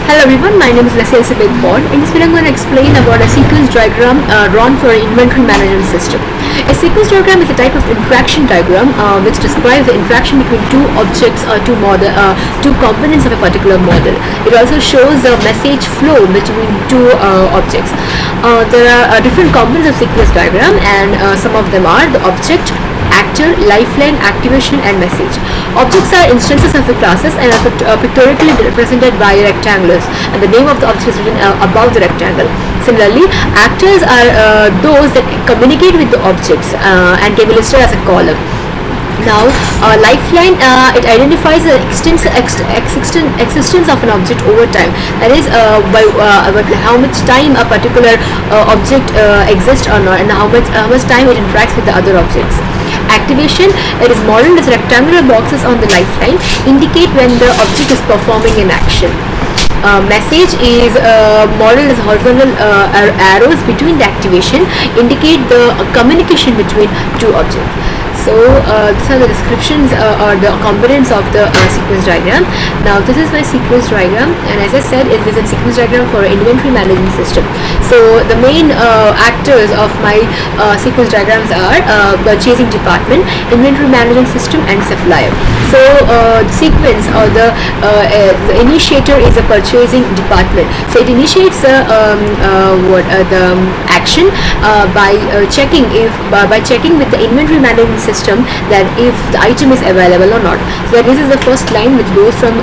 Hello everyone, my name is Leslie Pod. In this video I'm going to explain about a sequence diagram drawn for an inventory management system. A sequence diagram is a type of interaction diagram which describes the interaction between two objects or two components of a particular model. It also shows the message flow between two objects. There are different components of sequence diagram, and some of them are the object, actor, lifeline, activation, and message. Objects are instances of the classes and are pictorially represented by rectangles, and the name of the object is written above the rectangle. Similarly, actors are those that communicate with the objects and can be listed as a column. Now, lifeline, it identifies the existence of an object over time. That is, by how much time a particular object exists or not, and how much time it interacts with the other objects. Activation, it is modeled as rectangular boxes on the lifeline, indicate when the object is performing an action. Message is modeled as horizontal arrows between the activation, indicate the communication between two objects. So these are the descriptions or the components of the sequence diagram. Now this is my sequence diagram, and as I said, it is a sequence diagram for an inventory management system. So the main actors of my sequence diagrams are purchasing department, inventory management system, and supplier. So the sequence or the initiator is a purchasing department. So it initiates the action by checking with the inventory management system that if the item is available or not. So this is the first line which goes from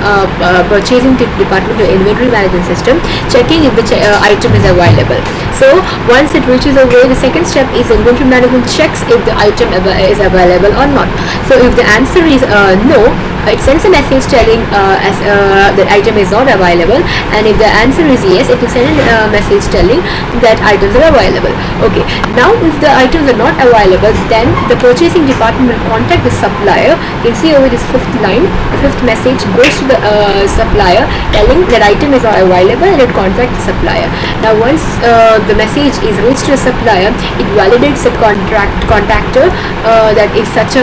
purchasing department to inventory management system, checking if the item is available. So once it reaches away, the second step is inventory management checks if the item is available or not. So if the answer is no, it sends a message telling that item is not available, and if the answer is yes, it will send a message telling that items are available. Okay, now if the items are not available, then the purchasing department will contact the supplier. You can see over this fifth line, the fifth message goes to the supplier telling that item is not available, and it contacts the supplier. Now once the message is reached to the supplier, it validates the contactor that if such a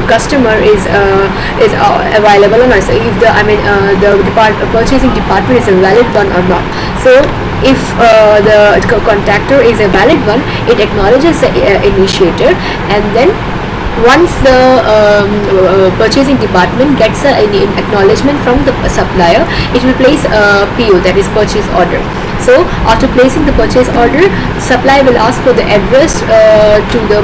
customer is available or not. So if the purchasing department is a valid one or not. So if the contactor is a valid one, it acknowledges the initiator, and then once the purchasing department gets an acknowledgement from the supplier, it will place a PO, that is purchase order. So after placing the purchase order, supplier will ask for the address to the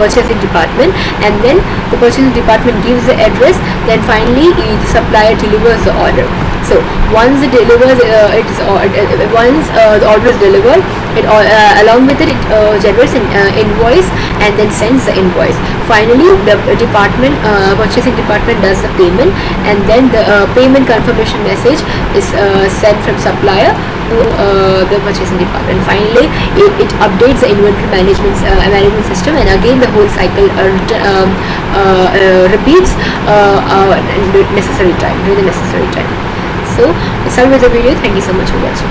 purchasing department, and then the purchasing department gives the address. Then finally the supplier delivers the order. So once it delivers, once the order is delivered, along with it, generates an invoice and then sends the invoice. Finally, the purchasing department does the payment, and then the payment confirmation message is sent from supplier to the purchasing department. Finally, it updates the inventory management system, and again the whole cycle repeats during the necessary time. So let's start with the video. Thank you so much for watching.